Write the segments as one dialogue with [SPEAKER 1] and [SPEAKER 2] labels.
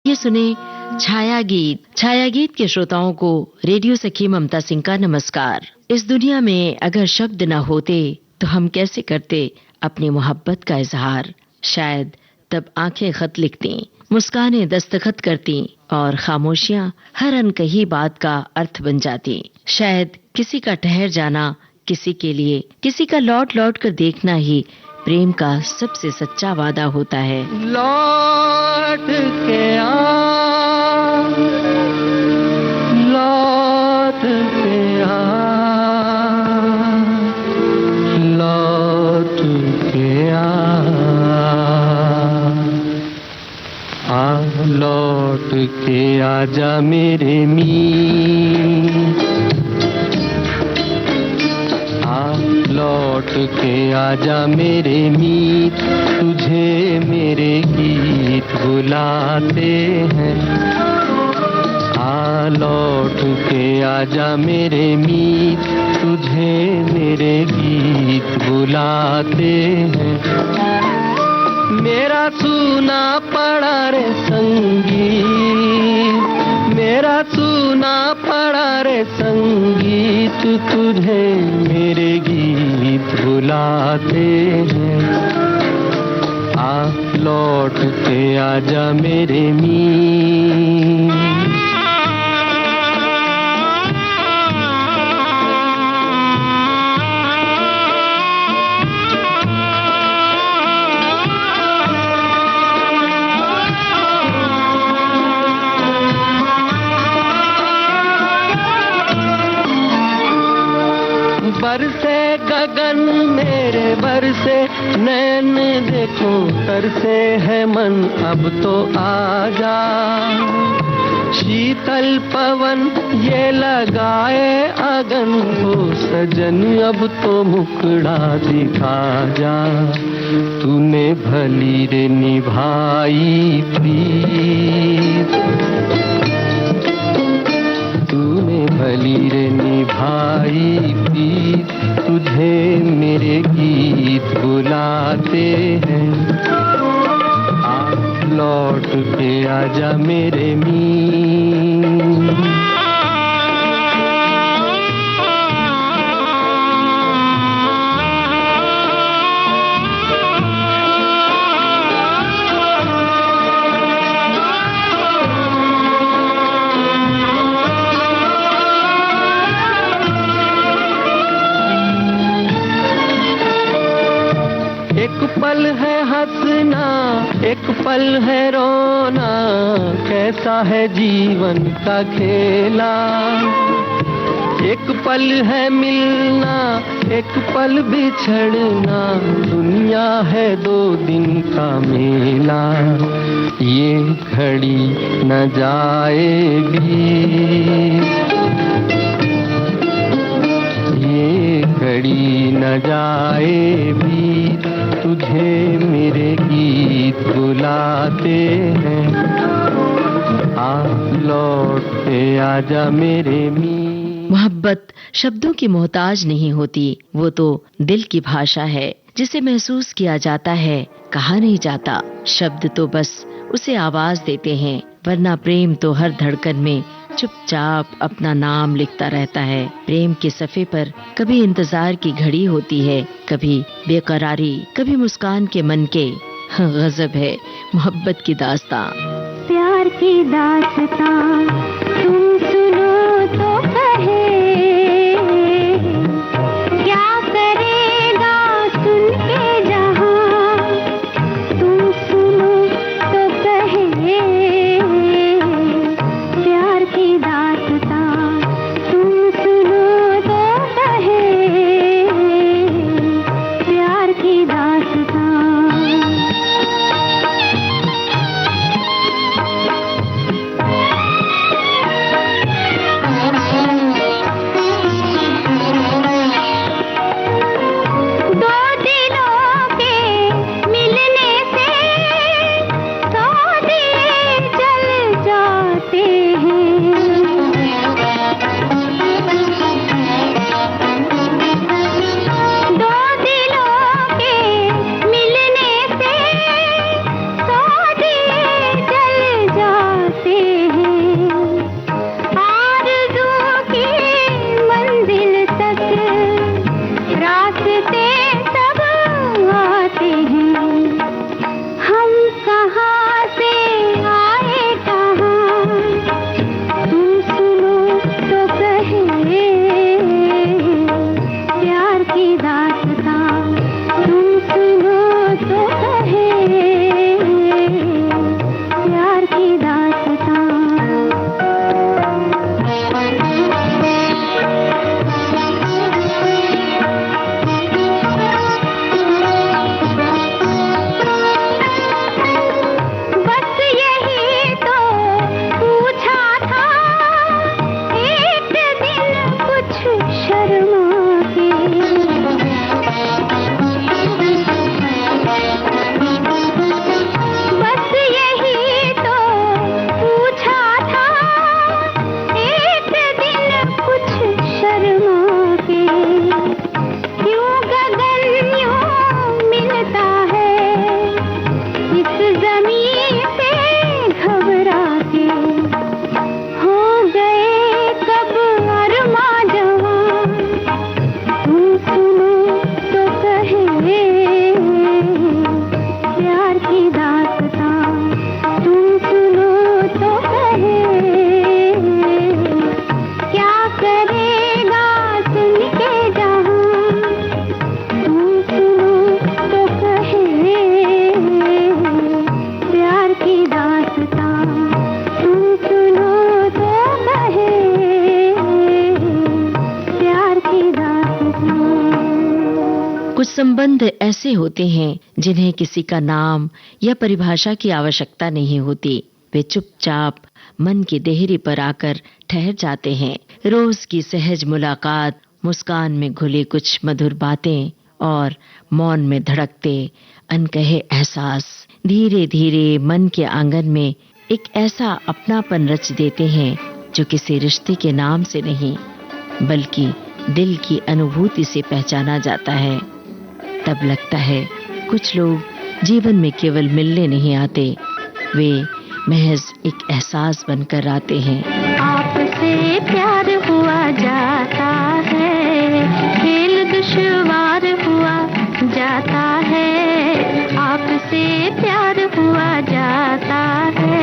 [SPEAKER 1] ये सुने छाया गीत। छाया गीत के श्रोताओं को रेडियो सखी ममता सिंह का नमस्कार। इस दुनिया में अगर शब्द न होते तो हम कैसे करते अपनी मोहब्बत का इजहार। शायद तब आंखें खत लिखती, मुस्कानें दस्तखत करती और खामोशियां हर अनकही बात का अर्थ बन जाती। शायद किसी का ठहर जाना, किसी के लिए किसी का लौट लौट कर देखना ही प्रेम का सबसे सच्चा वादा होता है।
[SPEAKER 2] लौट के आ, लौट के आ, लौट के आ, लौट के आजा मेरे मीत, लौट के आजा मेरे मीत, तुझे मेरे गीत बुलाते हैं। लौट के आजा मेरे मीत, तुझे मेरे गीत बुलाते हैं। मेरा सूना पड़ा रे संगीत, मेरा सूना पड़ा रे संगीत, तुझे मेरे गीत बुलाते हैं। लौट के आजा मेरे मीत। बरसे गगन मेरे बरसे नैन, देखो तरसे है मन अब तो आजा। शीतल पवन ये लगाए अगन को, सजन अब तो मुखड़ा दिखा जा। तूने भली रे निभाई प्रीत, तूने भली रे निभाई प्रीत, तुझे मेरे गीत बुलाते हैं। लौट के आजा मेरे मीत। एक पल है हंसना, एक पल है रोना, कैसा है जीवन का खेला। एक पल है मिलना, एक पल बिछड़ना, दुनिया है 2 दिन का मेला। ये घड़ी न जाएगी, ये घड़ी न जाएगी, तुझे मेरे गीत बुलाते हैं। लौट के आजा मेरे मीत।
[SPEAKER 1] मोहब्बत शब्दों की मोहताज नहीं होती, वो तो दिल की भाषा है जिसे महसूस किया जाता है, कहा नहीं जाता। शब्द तो बस उसे आवाज देते हैं, वरना प्रेम तो हर धड़कन में चुपचाप अपना नाम लिखता रहता है। प्रेम के सफ़े पर कभी इंतजार की घड़ी होती है, कभी बेकरारी, कभी मुस्कान के मन के। गजब है मोहब्बत की दास्तां।
[SPEAKER 3] प्यार की दास्तां तुम सुनो तो कहे, क्या करेगा सुन के जहां। तुम सुनो तो कहे, प्यार की दास्तां तुम सुनो तो कहे, प्यार की दास्तां।
[SPEAKER 1] संबंध ऐसे होते हैं जिन्हें किसी का नाम या परिभाषा की आवश्यकता नहीं होती। वे चुपचाप मन की देहरी पर आकर ठहर जाते हैं। रोज की सहज मुलाकात, मुस्कान में घुली कुछ मधुर बातें और मौन में धड़कते अनकहे एहसास धीरे धीरे मन के आंगन में एक ऐसा अपनापन रच देते हैं जो किसी रिश्ते के नाम से नहीं बल्कि दिल की अनुभूति से पहचाना जाता है। तब लगता है कुछ लोग जीवन में केवल मिलने नहीं आते, वे महज एक एहसास बनकर आते हैं।
[SPEAKER 3] आपसे प्यार हुआ जाता है, खेल दुश्वार हुआ जाता है। आपसे प्यार हुआ जाता है।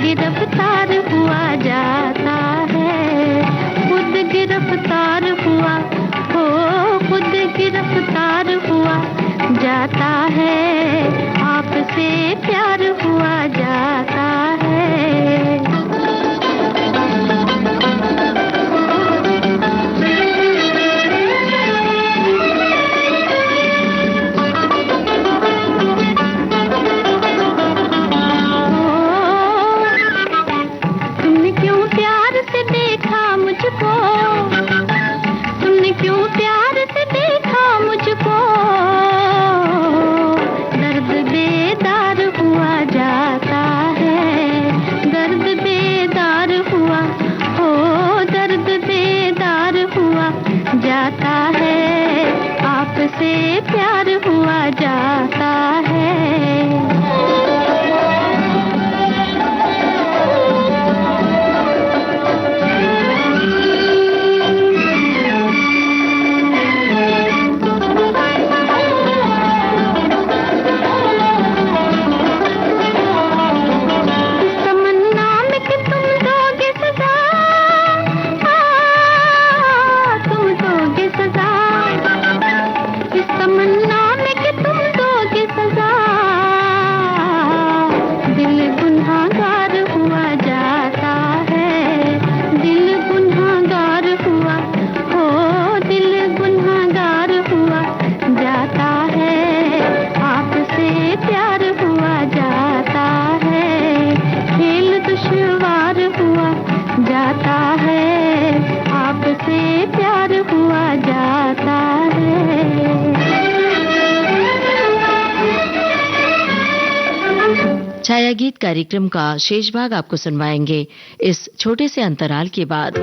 [SPEAKER 3] गिरफ्तार हुआ जाता है, खुद गिरफ्तार हुआ, हो खुद गिरफ्तार हुआ जाता है। आपसे प्यार हुआ जाता है। तुमने क्यों प्यार से देखा मुझको, दर्द बेदार हुआ जाता है, दर्द बेदार हुआ, हो दर्द बेदार हुआ जाता है। आपसे प्यार हुआ जाता है।
[SPEAKER 1] छाया गीत कार्यक्रम का शेष भाग आपको सुनवाएंगे इस छोटे से अंतराल के बाद।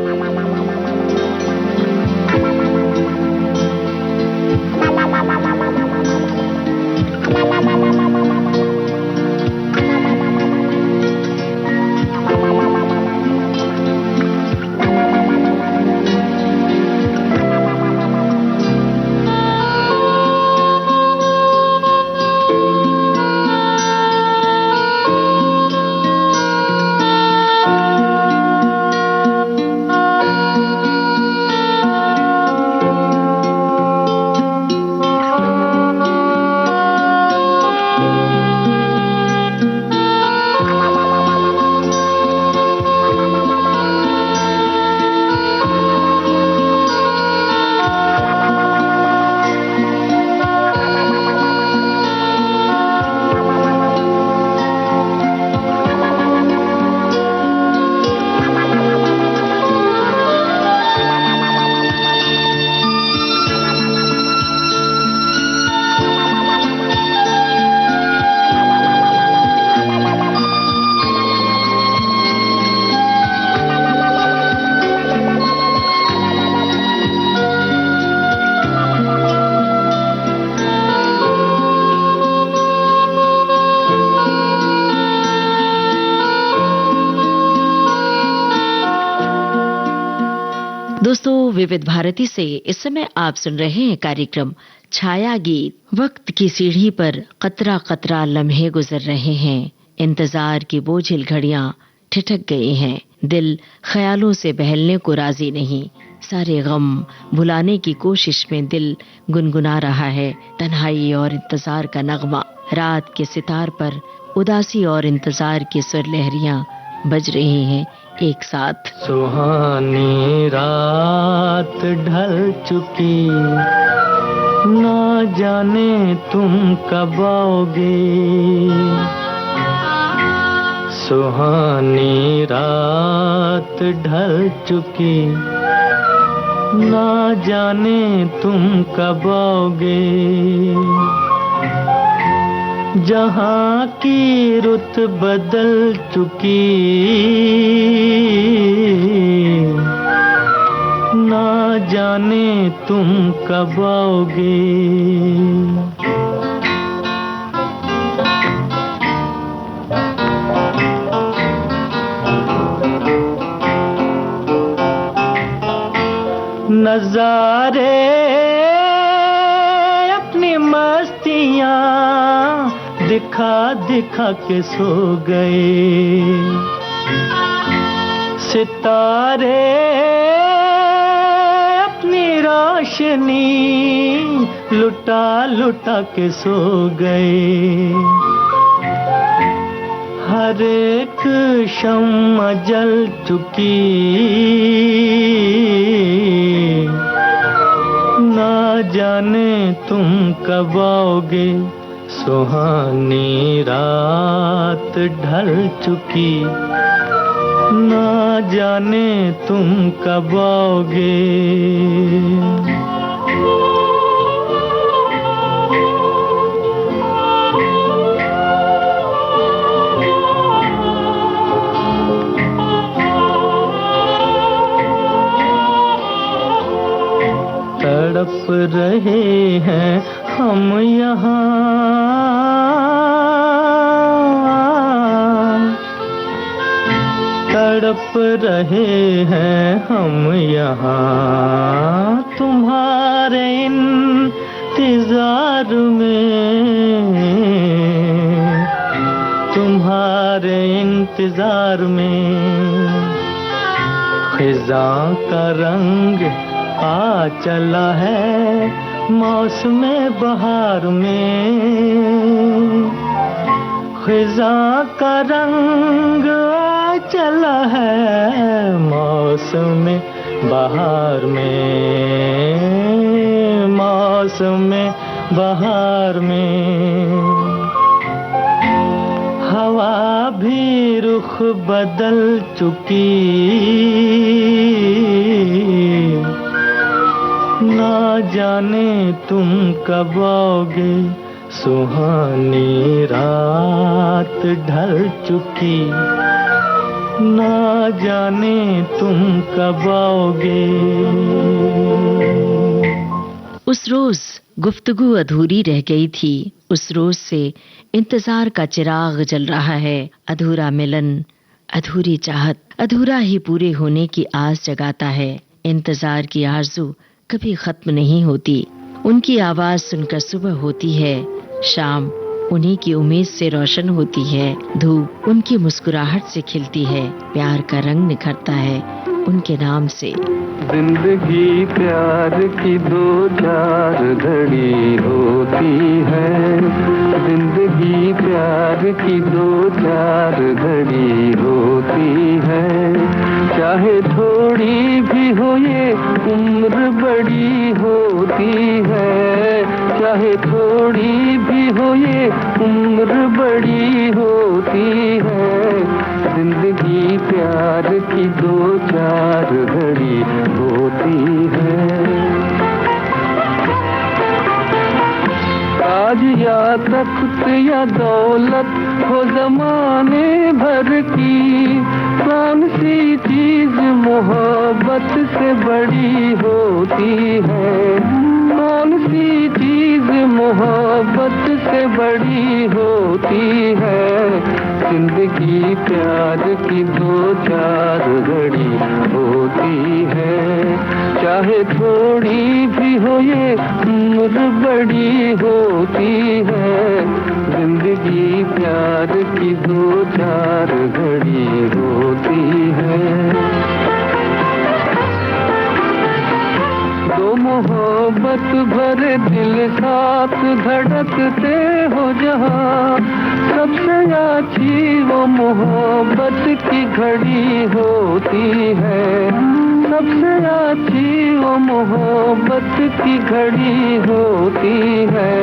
[SPEAKER 1] विविध भारती से इस समय आप सुन रहे हैं कार्यक्रम छाया गीत। वक्त की सीढ़ी पर कतरा कतरा लम्हे गुजर रहे हैं, इंतजार की बोझिल घड़ियां ठिठक गई हैं, दिल ख्यालों से बहलने को राजी नहीं, सारे गम भुलाने की कोशिश में दिल गुनगुना रहा है तन्हाई और इंतजार का नगमा। रात के सितार पर उदासी और इंतजार की सुर लहरियां बज रही हैं एक साथ।
[SPEAKER 2] सुहानी रात ढल चुकी, ना जाने तुम कब आओगे। सुहानी रात ढल चुकी, ना जाने तुम कब आओगे। जहाँ की रुत बदल चुकी, ना जाने तुम कब आओगे। नजारे अपनी मस्तियाँ दिखा दिखा के सो गए। सितारे अपनी रोशनी लुटा लुटा के सो गए। हर एक शम्मा जल चुकी, ना जाने तुम कब आओगे। सुहानी रात ढल चुकी, ना जाने तुम कब आओगे। तड़प रहे हैं हम यहाँ, तड़प रहे हैं हम यहाँ तुम्हारे इंतजार में, तुम्हारे इंतजार में। खिज़ां का रंग आ चला है मौसम बहार में, खिज़ां का रंग आ चला है मौसम बहार में, मौसम बहार में। हवा भी रुख बदल चुकी, ना जाने तुम कब आओगे। सुहानी रात ढल चुकी, ना जाने तुम कब आओगे।
[SPEAKER 1] उस रोज गुफ्तगू अधूरी रह गई थी, उस रोज से इंतजार का चिराग जल रहा है। अधूरा मिलन, अधूरी चाहत, अधूरा ही पूरे होने की आस जगाता है। इंतजार की आरज़ू कभी खत्म नहीं होती। उनकी आवाज सुनकर सुबह होती है, शाम उन्हीं की उम्मीद से रोशन होती है, धूप उनकी मुस्कुराहट से खिलती है, प्यार का रंग निखरता है उनके नाम से।
[SPEAKER 2] जिंदगी प्यार की दो चार घड़ी होती है, जिंदगी प्यार की दो चार घड़ी होती है। चाहे थोड़ी भी हो ये उम्र बड़ी होती है, चाहे थोड़ी भी हो ये उम्र बड़ी होती है। जिंदगी प्यार की दो चार घड़ी होती है। आज या तख्त या दौलत हो ज़माने भर की, कौन सी चीज मोहब्बत से बड़ी होती है, कौन सी चीज मोहब्बत से बड़ी होती है। जिंदगी प्यार की दो चार घड़ी होती है। चाहे थोड़ी भी हो ये उम्र बड़ी होती है, जिंदगी प्यार की दो चार घड़ी होती है। दो मोहब्बत भरे दिल साथ धड़कते हो जहाँ, सबसे अच्छी वो मोहब्बत की घड़ी होती है, सबसे अच्छी वो मोहब्बत की घड़ी होती है,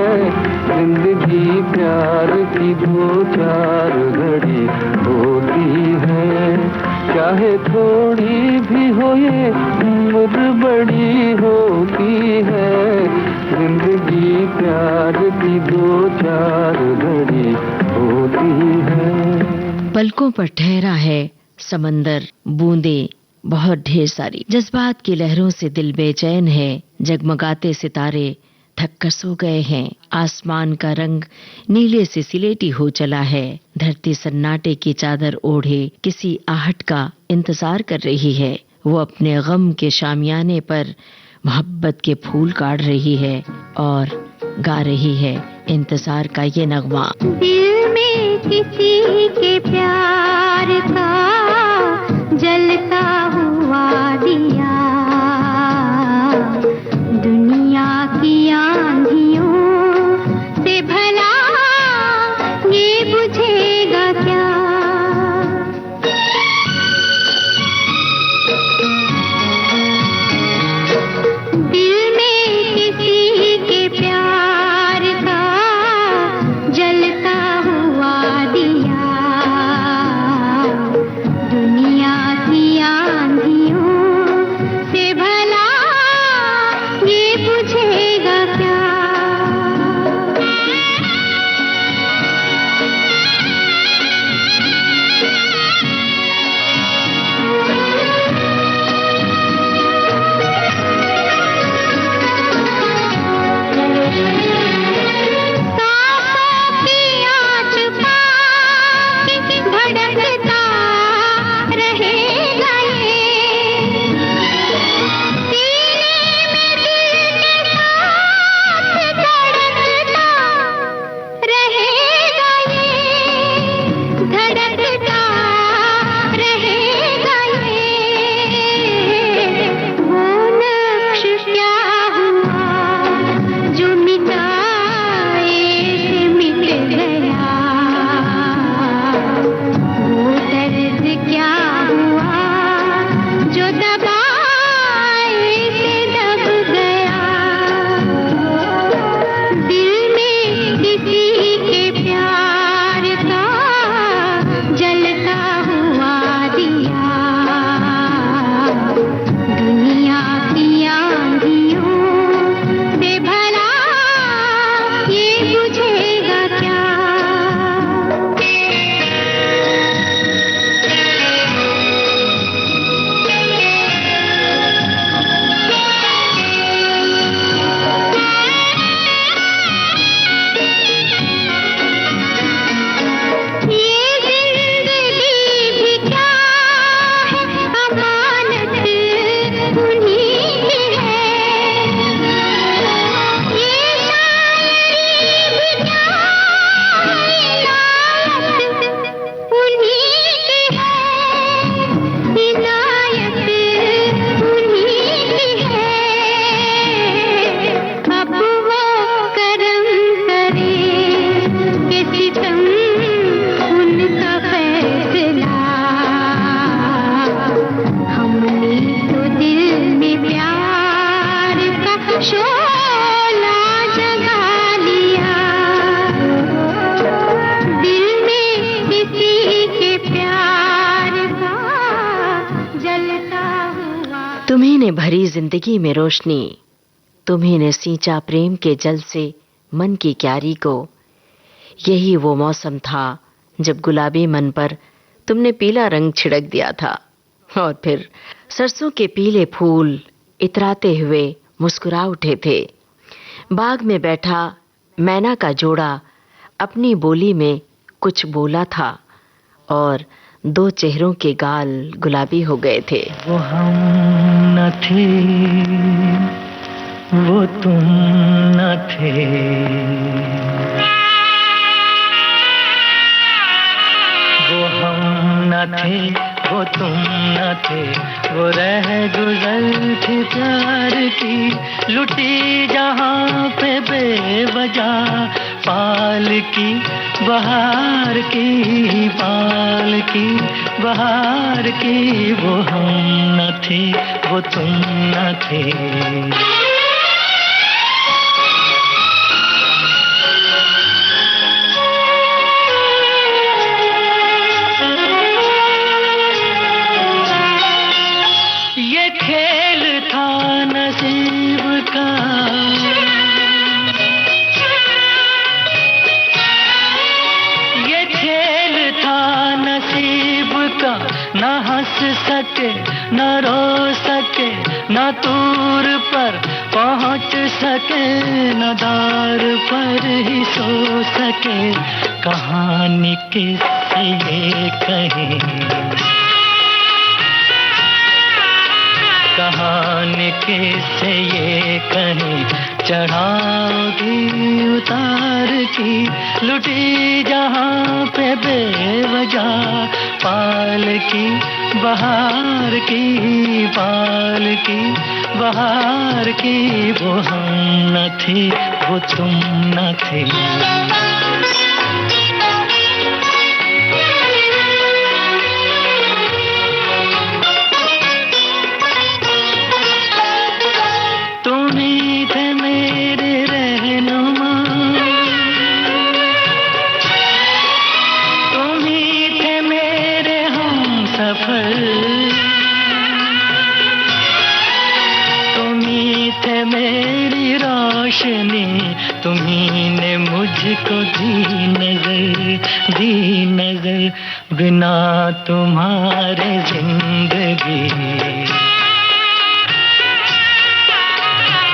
[SPEAKER 2] जिंदगी प्यार की दो चार घड़ी होती है। चाहे थोड़ी भी हो ये उम्र बड़ी होती है, जिंदगी प्यार की दो चार घड़ी होती है।
[SPEAKER 1] पलकों पर ठहरा है समंदर, बूंदे बहुत ढेर सारी, जज्बात की लहरों से दिल बेचैन है, जगमगाते सितारे थक कर सो गए हैं, आसमान का रंग नीले से सिलेटी हो चला है, धरती सन्नाटे की चादर ओढ़े किसी आहट का इंतजार कर रही है, वो अपने गम के शामियाने पर मोहब्बत के फूल काढ़ रही है और गा रही है इंतजार का ये नगमा।
[SPEAKER 3] दिल में किसी के प्यार का जलता हुआ दिया, दुनिया की आंधियों से भला ये बुझेगा क्या। दिल में किसी के प्यार का जलता हुआ दिया, दुनिया की आंधियों से भला ये बुझेगा क्या।
[SPEAKER 1] तुम्ही ने भरी जिंदगी में रोशनी, तुम्ही ने सींचा प्रेम के जल से मन की क्यारी को। यही वो मौसम था जब गुलाबी मन पर तुमने पीला रंग छिड़क दिया था और फिर सरसों के पीले फूल इतराते हुए मुस्कुरा उठे थे। बाग में बैठा मैना का जोड़ा अपनी बोली में कुछ बोला था और दो चेहरों के गाल गुलाबी हो गए थे।
[SPEAKER 2] वो हम न थे, वो तुम न थे, वो हम न थे, वो तुम न थे, वो रह गुजर थी प्यार की, लुटी जहां पे बेवजह पाल की बहार की, पाल की बहार की। वो हम न थे, वो तुम न थे। ये खेल था नसीब का, ये खेल था नसीब का, न हंस सके न रो सके, न दूर पर पहुंच सके, न दार पर ही सो सके। कहानी किससे ये कहें, कहानी किससे ये कहें, चढ़ाओगी उतार की, लुटी जहां पे बेवजह पाल की बहार की, पाल की बहार की। वो हम न थे, वो तुम न थे। तुम्ही थे मेरी रोशनी, तुम्ही ने मुझको दी नजर, बिना तुम्हारे जिंदगी,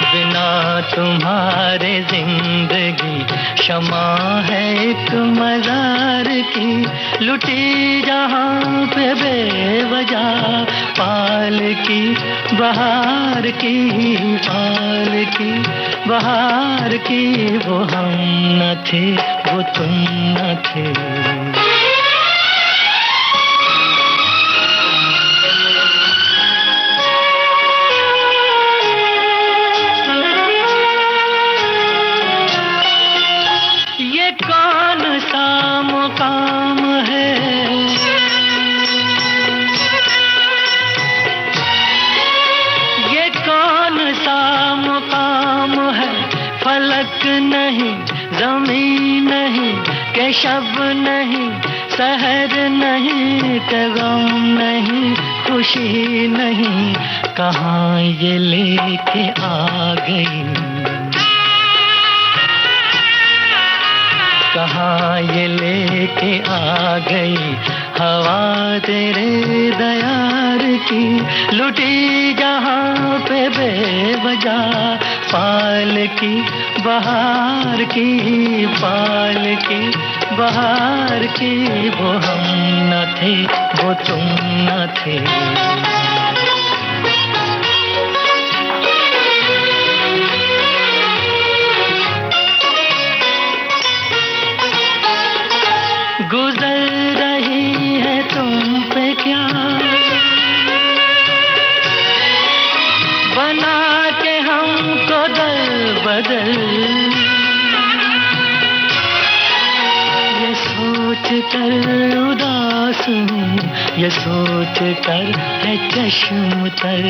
[SPEAKER 2] बिना तुम्हारे जिंदगी शमा है एक मजार की, लुटी जहां पे बेवजह पाल की बहार की, पाल की बहार की। वो हम न थे, वो तुम न थे। काम है, ये कौन सा मुकाम है, फलक नहीं ज़मीन नहीं, के शब नहीं सहर नहीं, के गम नहीं खुशी नहीं, कहाँ ये लेके आ गई, कहाँ ये लेके आ गई हवा तेरे दयार की, लुटी जहां पे बेवजह पाल की बहार की, पाल की बहार की। वो हम न थे, वो तुम न थे। गुजर रही है तुम पे क्या, बना के हमको दल बदल, ये सोच कर उदास हूँ, ये सोच कर है चश्म तर,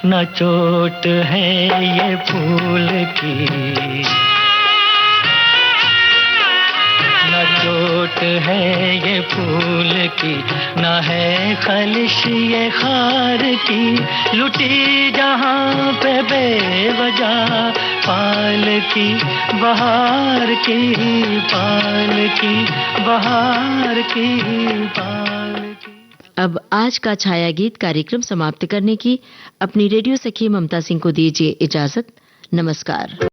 [SPEAKER 2] न चोट है ये फूल की, चोट है ये फूल की, ना है खलिश ये खार की, लुटी जहां पे बेवजह पाल की बहार की, पाल की बहार की, पाल की।
[SPEAKER 1] अब आज का छाया गीत कार्यक्रम समाप्त करने की अपनी रेडियो सखी ममता सिंह को दीजिए इजाजत। नमस्कार।